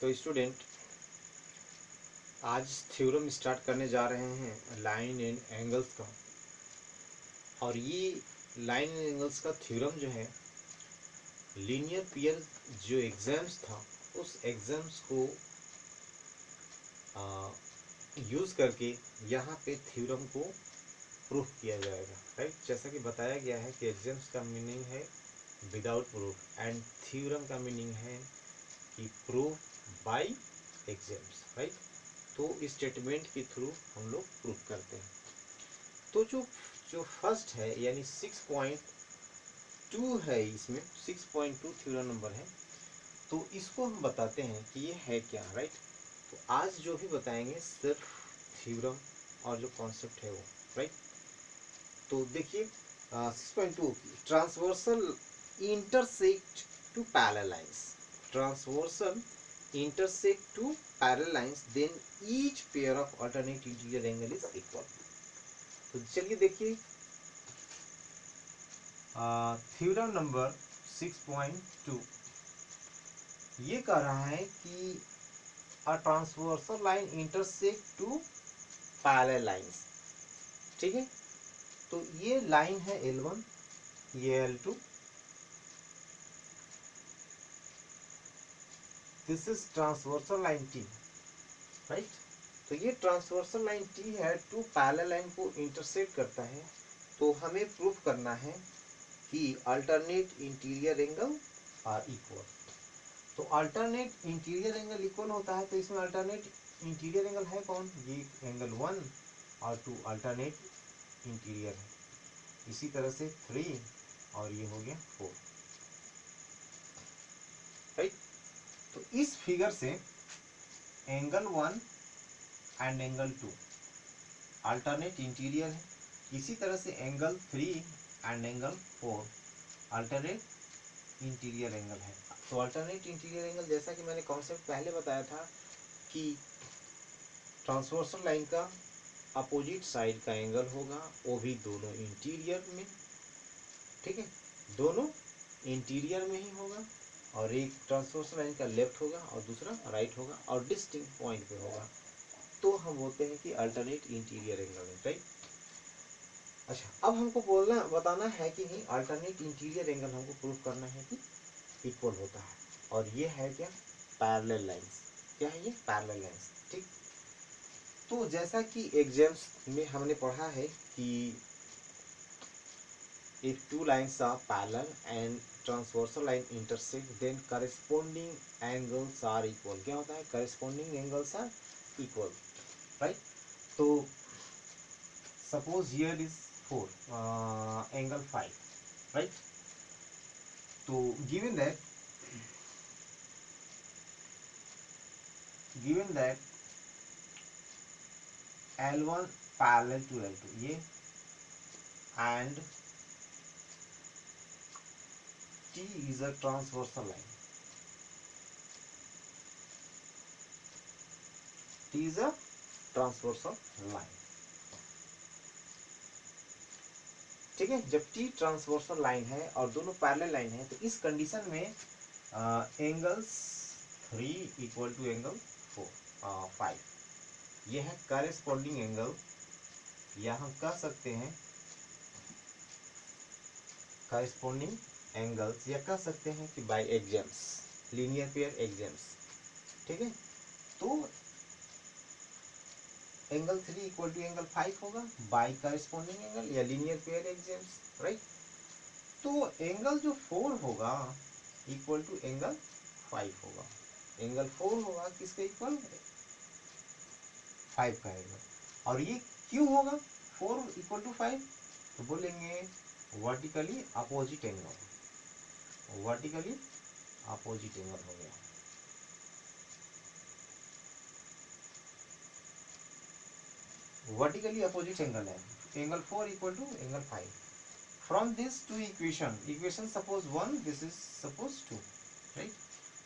तो स्टूडेंट, आज theorem start करने जा रहे हैं लाइन एंड एंगल्स का। और ये लाइन एंड एंगल्स का थ्योरम जो है, लीनियर पेयर जो एग्जाम्स था उस एग्जाम्स को यूज़ करके यहाँ पे थ्योरम को प्रूफ किया जाएगा। राइट, जैसा कि बताया गया है कि एग्जाम्स का मीनिंग है विदाउट प्रूफ एंड थ्योरम का मीनिंग है कि प्रूफ बाय एग्जाम्स। राइट, तो इस स्टेटमेंट के थ्रू हम लोग प्रूफ करते हैं। तो जो जो फर्स्ट है यानी 6.2 है, इसमें 6.2 थ्योरम नंबर है, तो इसको हम बताते हैं कि ये है क्या। राइट, तो आज जो भी बताएंगे सिर्फ थ्योरम और जो कॉन्सेप्ट है वो। राइट, तो देखिए 6.2 transversal intersect two parallel lines. Transversal intersect two parallel lines, then each pair of alternate interior angle is equal। तो चलिए देखिए थ्योरम नंबर 6.2 ये कह रहा है कि a transversal line intersect two parallel lines. ठीक है, तो ये लाइन है L1, ये L2, this is transversal line T। Right, तो ये ट्रांसवर्सल लाइन T है, टू पैरेलल लाइन को इंटरसेक्ट करता है। तो हमें प्रूफ करना है कि alternate interior angle are equal. तो अल्टरनेट इंटीरियर एंगल इक्वल होता है, तो इसमें अल्टरनेट इंटीरियर एंगल है कौन? ये एंगल 1 और 2 अल्टरनेट इंटीरियर है। इसी तरह से 3 और ये हो गया 4। राइट, तो इस फिगर से angle 1 and angle 2 alternate interior है। इसी तरह से angle 3 and angle 4 alternate interior angle है। तो अल्टरनेट इंटीरियर एंगल, जैसा कि मैंने कॉन्सेप्ट पहले बताया था कि ट्रांसवर्सल लाइन का अपोजिट साइड का एंगल होगा, वो भी दोनों इंटीरियर में। ठीक है, दोनों इंटीरियर में ही होगा, और एक ट्रांसवर्सल लाइन का लेफ्ट होगा और दूसरा राइट होगा और डिस्टिंक्ट पॉइंट पे होगा। तो हम बोलते हैं कि अल्टरनेट इंटीरियर एंगल है। राइट, अच्छा, अब हमको बताना है कि नहीं अल्टरनेट इंटीरियर एंगल हमको प्रूफ करना है कि इक्वल होता है। और ये है क्या? Parallel lines. क्या है ये? Parallel lines. ठीक, तो जैसा कि एग्जाम्स में हमने पढ़ा है कि if two lines are parallel and transversal line intersect, then corresponding angles are equal। क्या होता है? corresponding angles are equal। right, तो suppose here is 4 angle 5। right, तो given that L1 parallel to L2 ये, and T is a transversal line, T is a transversal line। ठीक है, जब T transversal line है और दोनों पैरेलल लाइन है, तो इस कंडीशन में एंगल्स 3 इक्वल टू एंगल 5 ये है करेस्पॉन्डिंग एंगल, या हम कह सकते हैं करेस्पॉन्डिंग एंगल्स, या कह सकते हैं कि by axioms, linear pair axioms. ठीक है, तो एंगल 3 इक्वल टू एंगल 5 होगा बाय करेस्पॉन्डिंग एंगल या लीनियर पेयर एग्जाम्स। राइट, तो एंगल जो 4 होगा इक्वल टू एंगल 5 होगा। एंगल 4 होगा किसके इक्वल? 5 का एंगल। और ये क्यों होगा 4 इक्वल टू 5? तो बोलेंगे vertically opposite angle, vertically opposite angle हो गया। वर्टिकली अपोजिट एंगल है, angle 4 equal to angle 5। From this two equation suppose 1, this is suppose 2। Right,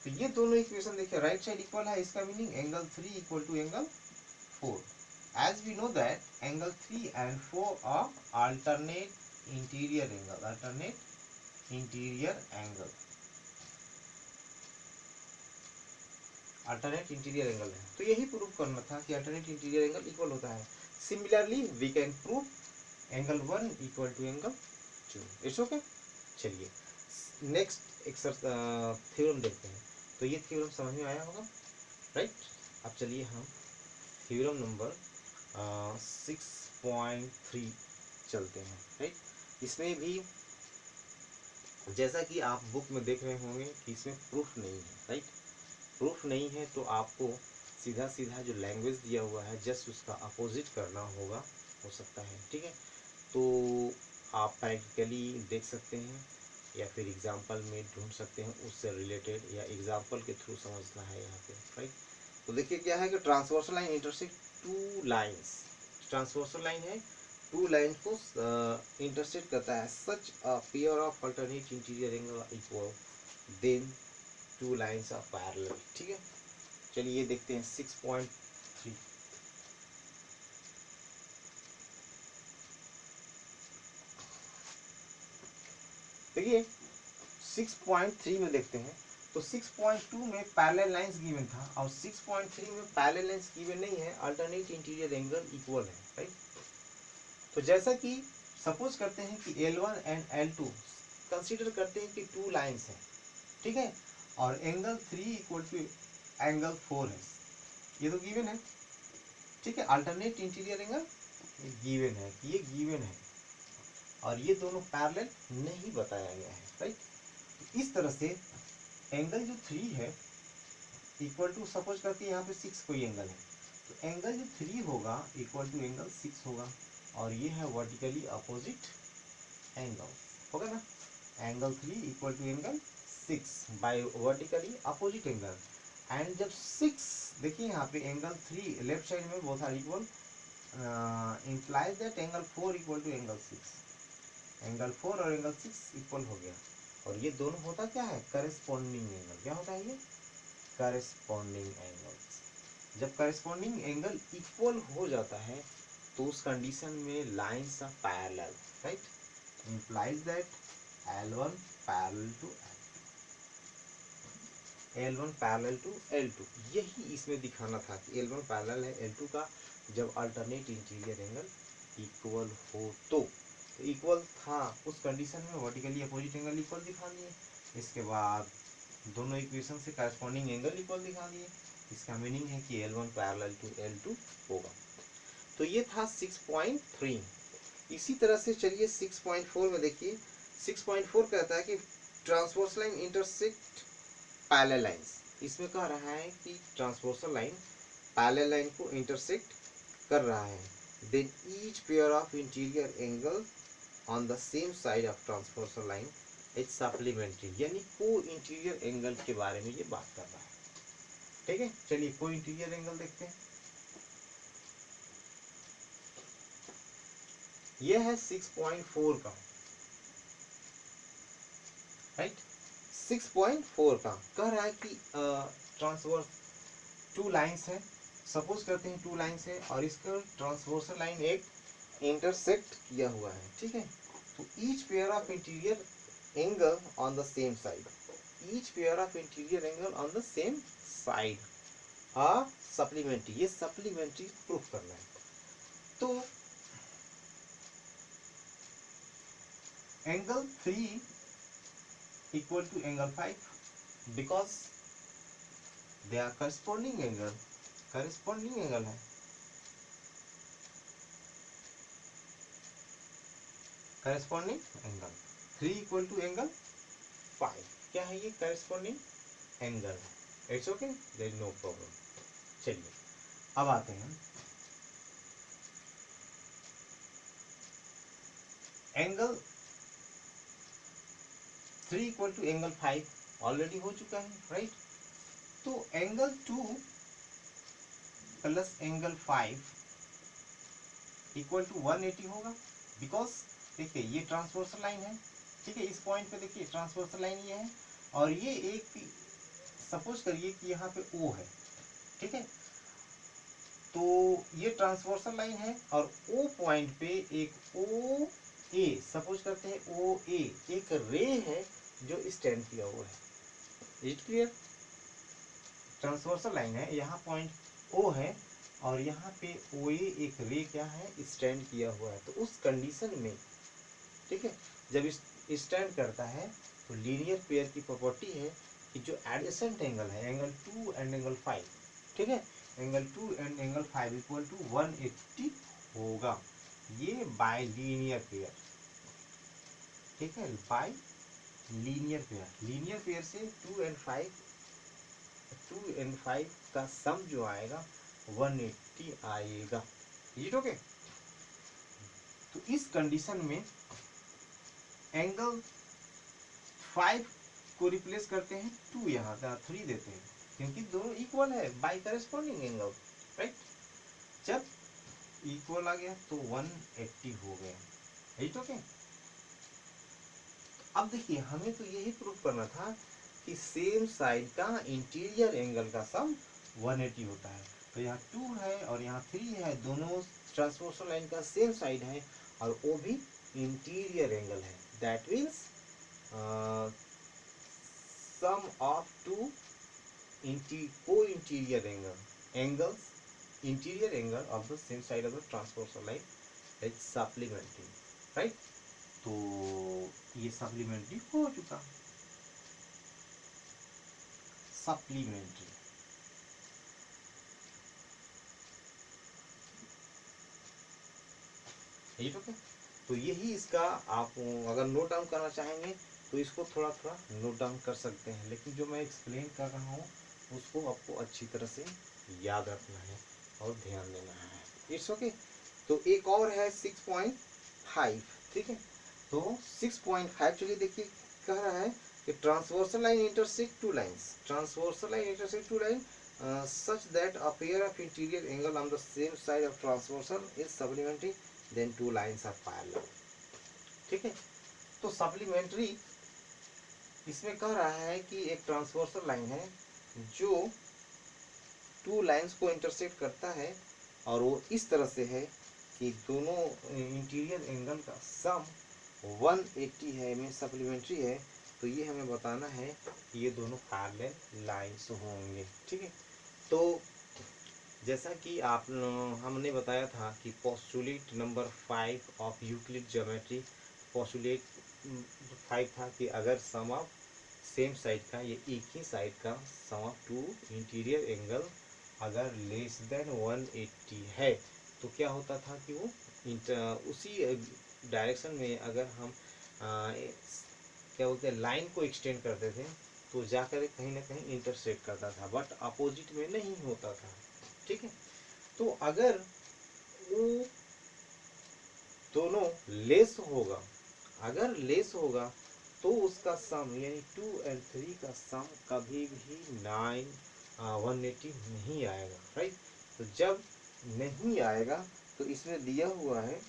तो ये दोनों इक्वेशन देखिए राइट साइड इक्वल है, इसका meaning angle 3 equal to angle 4। as we know that angle 3 and 4 are alternate interior angle, alternate interior angle। Alternate interior angle है। तो यही prove करना था कि अल्टरनेट इंटीरियर एंगल इक्वल होता है। Similarly we can prove angle 1 equal to angle 2। It's okay. चलिए next theorem देखते हैं। तो ये थ्योरम समझ में आया होगा, राइट। अब चलिए हम थ्योरम नंबर 6.3 चलते हैं, राइट। इसमें भी जैसा कि आप बुक में देख रहे होंगे कि इसमें प्रूफ नहीं है, राइट। प्रूफ नहीं है तो आपको सीधा सीधा जो लैंग्वेज दिया हुआ है जस्ट उसका अपोजिट करना होगा, हो सकता है, ठीक है। तो आप प्रैक्टिकली देख सकते हैं या फिर एग्जाम्पल में ढूंढ सकते हैं उससे रिलेटेड, या एग्जाम्पल के थ्रू समझना है यहाँ पे, राइट। तो देखिए क्या है कि transversal line intersect two lines. Transversal line है, टू लाइन को इंटरसेक्ट करता है। Such a pair of alternate interior angle equal then two lines are parallel, ठीक है। चलिए देखते हैं 6.3। देखिए 6.3 में देखते हैं तो 6.2 में पैरेलल लाइंस गिवन था और 6.3 में पैरेलल लाइंस गिवन नहीं है, अल्टरनेट इंटीरियर एंगल इक्वल है, राइट। तो जैसा कि सपोज करते हैं कि L1 एंड L2 कंसीडर करते हैं कि टू लाइंस हैं, ठीक है, और एंगल 3 इक्वल टू एंगल 4 है, ये तो गिवन है, ठीक है। अल्टरनेट इंटीरियर एंगल गिवन है कि ये गिवन है और ये दोनों पैरेलल नहीं बताया गया है, राइट। तो इस तरह से एंगल जो 3 है इक्वल टू, सपोज करते हैं यहाँ पे 6 कोई एंगल है, तो एंगल जो 3 होगा इक्वल टू एंगल 6 होगा, और ये है वर्टिकली अपोजिट एंगल, होगा ना। Angle 3 equal to angle 6 by vertically opposite angle. And जब 6 देखिए यहाँ पे एंगल 3 लेफ्ट साइड में both are equal, implies that angle 4 equal to angle 6। Angle 4 और एंगल 6 इक्वल हो गया, और ये दोनों होता क्या है, करेस्पॉन्डिंग एंगल। क्या होता है ये, करेस्पॉन्डिंग एंगल्स। जब करेस्पॉन्डिंग एंगल इक्वल हो जाता है तो उस कंडीशन में lines are parallel, right. implies that L1 parallel to L1 parallel to L2। यही इसमें दिखाना था कि L1 पैरेलल है L2 का जब अल्टरनेट इंटीरियर एंगल इक्वल हो। तो इक्वल था उस कंडीशन में वर्टिकली अपोजिट एंगल इक्वल दिखा दिए, इसके बाद दोनों इक्वेशन से करस्पॉन्डिंग एंगल इक्वल दिखा दिए। इसका मीनिंग है कि L1 पैरेलल टू L2 होगा। तो ये था 6.3। इसी तरह से चलिए 6.4 में देखिए। 6.4 कहता है कि transverse line intersect parallel lines. इसमें कह रहा है कि ट्रांसवर्सल लाइन पैरेलल लाइन को इंटरसेक्ट कर रहा है, then each pair of interior angle on the same side of transversal line is supplementary, यानी को इंटीरियर एंगल के बारे में ये बात कर रहा है, ठीक है। चलिए को इंटीरियर एंगल देखते हैं। ये है 6.4 का, राइट। 6.4 का कह रहा है कि ट्रांसवर्स टू लाइंस है, सपोज करते हैं टू लाइंस है और इसका ट्रांसवर्सल लाइन एक इंटरसेक्ट किया हुआ है, ठीक है। तो each pair of interior angle on the same side, each pair of interior angle on the same side supplementary, ये सप्लीमेंट्री प्रूफ करना है। तो angle 3 equal to angle 5 because they are corresponding angle, corresponding angle है, corresponding angle 3 equal to angle 5। क्या है ये, corresponding angle. It's okay, there is no problem. चलिए अब आते हैं angle 3 equal to angle 5 already हो चुका है, राइट। तो angle 2 plus angle 5 equal to 180 होगा, बिकॉज देखिए ये ट्रांसवर्सल लाइन है, ठीक है। इस पॉइंट पे देखिए ट्रांसवर्सल लाइन ये है और ये एक, सपोज करिए कि यहाँ पे O है, ठीक है। तो ये ट्रांसवर्सल लाइन है और O पॉइंट पे एक OA, सपोज करते हैं OA एक रे है जो स्टैंड किया हुआ है। Is it clear, transversal line है, यहाँ पॉइंट ओ है और यहाँ पे ओ ए एक रे क्या है स्टैंड किया हुआ है। तो उस कंडीशन में, ठीक है, जब स्टैंड करता है तो लीनियर पेयर की प्रॉपर्टी है कि जो एडजेसेंट एंगल है, एंगल 2 एंड एंगल 5, ठीक है, angle 2 and angle 5 equal to 180 होगा। ये बाय लीनियर पेयर, ठीक है, by linear pair. Linear pair से 2 एंड 5 का सम जो आएगा 180 आएगा। ये ओके। तो इस कंडीशन में एंगल 5 को रिप्लेस करते हैं 2, यहाँ 3 देते हैं क्योंकि दोनों इक्वल है बाय करस्पॉन्डिंग एंगल, राइट। जब इक्वल आ गया तो 180 हो गया, राइट ओके। अब देखिए हमें तो यही प्रूव करना था कि सेम साइड का इंटीरियर एंगल का सम 180 होता है। तो यहाँ 2 है और यहाँ 3 है, दोनों ट्रांसवर्सल लाइन का सेम साइड है और वो भी इंटीरियर एंगल है। That means sum of two co-interior angles interior angle of the same side of the transversal line is supplementary, right। तो ये सप्लीमेंट्री हो चुका, सप्लीमेंट्री। ठीक है, तो यही इसका आप अगर नोट डाउन करना चाहेंगे तो इसको थोड़ा थोड़ा नोट डाउन कर सकते हैं, लेकिन जो मैं एक्सप्लेन कर रहा हूँ उसको आपको अच्छी तरह से याद रखना है और ध्यान देना है। It's okay. तो एक और है 6.5, ठीक है। तो 6.5 चलिए देखिए, कह रहा है कि transversal line intersect two lines, transversal line intersect two line such that a pair of interior angle on the same side of transversal is supplementary then two lines are parallel, ठीक है। तो सप्लीमेंट्री इसमें कह रहा है कि एक transversal line है जो टू लाइंस को इंटरसेक्ट करता है और वो इस तरह से है कि दोनों इंटीरियर एंगल का सम 180 है, में सप्लीमेंट्री है। तो ये हमें बताना है कि ये दोनों पैरेलल लाइंस होंगे, ठीक है। तो जैसा कि आप हमने बताया था कि postulate number 5 of Euclid geometry, postulate 5 था कि अगर सम ऑफ सेम साइड का, ये एक ही साइड का सम ऑफ टू इंटीरियर एंगल अगर लेस देन 180 है तो क्या होता था कि वो उसी डायरेक्शन में अगर हम क्या बोलते हैं लाइन को एक्सटेंड करते थे तो जाकर कहीं ना कहीं इंटरसेक्ट करता था, बट अपोजिट में नहीं होता था, ठीक है। तो अगर वो दोनों लेस होगा, अगर लेस होगा तो उसका सम यानी 2 और 3 का सम कभी भी 180 नहीं आएगा, राइट। तो जब नहीं आएगा तो इसमें दिया हुआ है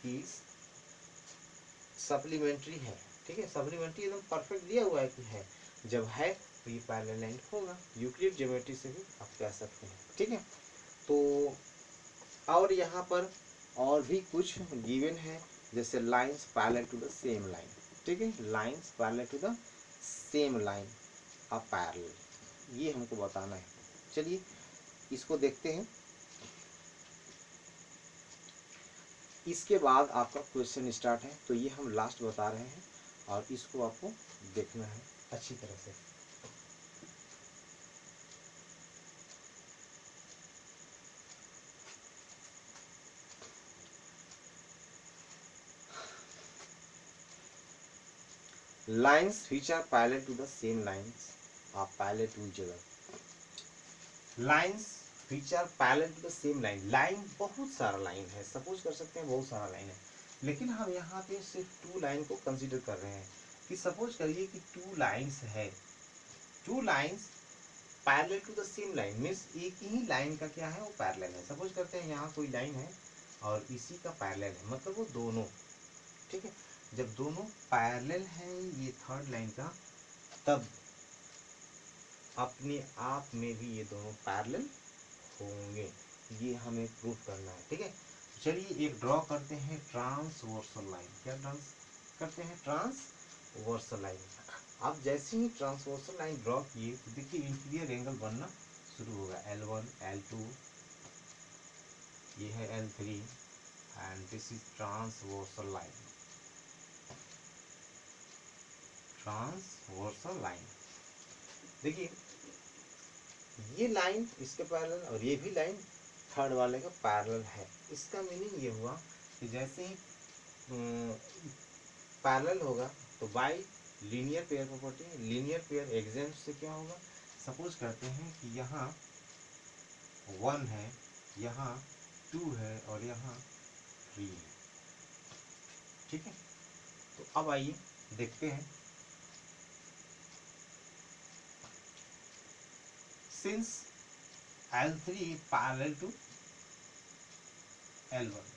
कि सप्लीमेंट्री है, ठीक है। सप्लीमेंट्री एकदम परफेक्ट दिया हुआ है कि है, जब है तो ये पैरेलल लाइन होगा। यूक्लिड ज्योमेट्री से भी आप कह सकते हैं, ठीक है। तो और यहाँ पर और भी कुछ गिवन है, जैसे lines parallel to the same line, ठीक है, lines parallel to the same line a parallel, ये हमको बताना है। चलिए इसको देखते हैं, इसके बाद आपका क्वेश्चन स्टार्ट है। तो ये हम लास्ट बता रहे हैं और इसको आपको देखना है अच्छी तरह से। Lines which are parallel to the same lines are parallel to each other. Lines which are parallel to the same line, line बहुत सारा लाइन है, सपोज कर सकते हैं बहुत सारा लाइन है, लेकिन हम यहाँ पे सिर्फ 2 लाइन को कंसीडर कर रहे हैं। कि सपोज करिए कि 2 लाइन्स है, 2 lines parallel to the same line, means एक ही लाइन का क्या है वो पैरेलल है। सपोज करते हैं यहाँ कोई लाइन है और इसी का पैरेलल है, मतलब वो दोनों, ठीक है। जब दोनों पैरेलल है ये थर्ड लाइन का, तब अपने आप में भी ये दोनों पैरेलल होंगे, ये हमें प्रूव करना है, ठीक है। चलिए एक ड्रॉ करते हैं ट्रांसवर्सल लाइन। क्या ड्रॉ करते हैं? Transversal line. आप जैसे ही ट्रांसवर्सल लाइन ड्रॉ किए तो देखिए इंटीरियर एंगल बनना शुरू होगा, L1 L2, ये है L3 and this is transversal line, transversal line. देखिए ये लाइन इसके पैरेलल और ये भी लाइन थर्ड वाले का पैरेलल है। इसका मीनिंग ये हुआ कि जैसे ही पैरेलल होगा तो bye linear pair property, linear pair example से क्या होगा, सपोज करते हैं कि यहाँ 1 है, यहाँ 2 है और यहाँ 3 है, ठीक है। तो अब आइए देखते हैं, since L3 parallel to L1,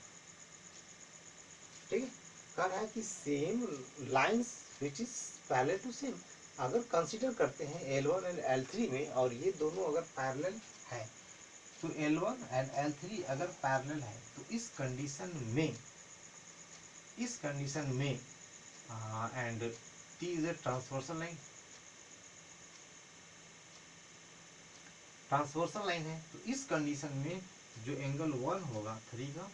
ठीक है, कह रहा है कि same lines which is parallel to same, अगर कंसीडर करते हैं L1 एंड L3 में और ये दोनों अगर पैरेलल है तो L1 एंड L3 अगर पैरेलल है तो इस कंडीशन में and T is a transversal line, transversal line है तो इस कंडीशन में जो एंगल 1 होगा 3 का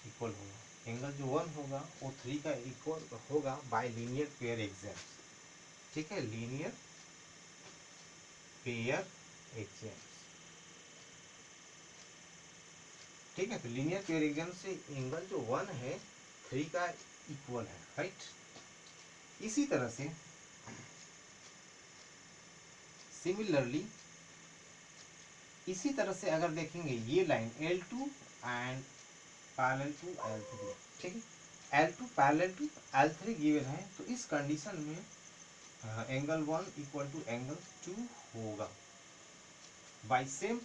इक्वल होगा, एंगल जो 1 होगा वो 3 का इक्वल होगा बाय लीनियर पेयर एग्जाम्पल, ठीक है, लीनियर पेयर एग्जाम्पल, ठीक है। तो लीनियर पेयर एग्जाम्पल से एंगल जो 1 है 3 का इक्वल है, राइट। इसी तरह से सिमिलरली इसी तरह से अगर देखेंगे ये line L2 and parallel to L3, ठीक है, L2 parallel to L3 given है तो इस कंडीशन में एंगल 1 इक्वल टू एंगल 2 होगा by same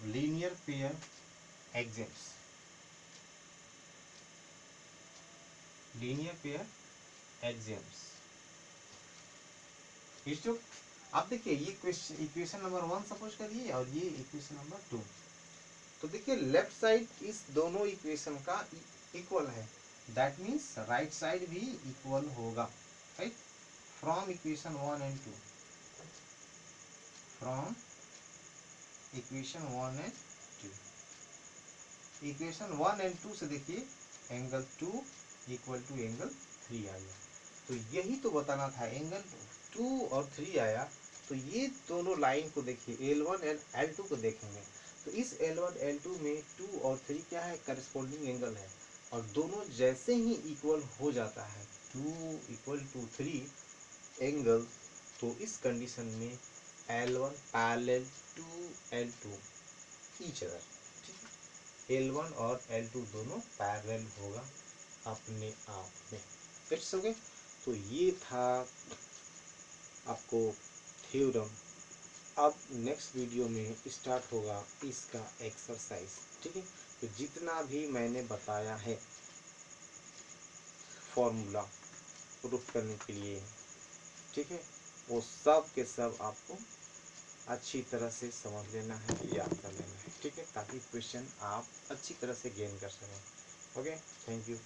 linear pair example, linear pair example. इसको आप देखिए ये इक्वेशन नंबर 1 सपोज करिए और ये इक्वेशन नंबर 2, तो देखिए लेफ्ट साइड इस दोनों इक्वेशन का इक्वल है, दैट मीन्स राइट साइड भी इक्वल होगा, right, from equation 1 and 2, from equation 1 and 2, equation 1 and 2 से देखिए एंगल 2 इक्वल टू एंगल 3 आ गया, तो यही तो बताना था, एंगल 2 और 3 आया तो ये दोनों लाइन को देखिए L1 एंड L2 को देखेंगे तो इस L1 L2 में 2 और 3 क्या है, करस्पॉन्डिंग एंगल है और दोनों जैसे ही इक्वल हो जाता है 2 इक्वल टू 3 एंगल, तो इस कंडीशन में L1 parallel to L2 each other, ठीक है, L1 और L2 दोनों पैरेलल होगा अपने आप में, इट्स ओके। तो ये था आपको थ्योरम। अब नेक्स्ट वीडियो में स्टार्ट होगा इसका एक्सरसाइज, ठीक है। तो जितना भी मैंने बताया है फॉर्मूला प्रूफ करने के लिए, ठीक है, वो सब के सब आपको अच्छी तरह से समझ लेना है, याद कर लेना है, ठीक है, ताकि क्वेश्चन आप अच्छी तरह से गेन कर सकें। Okay, thank you.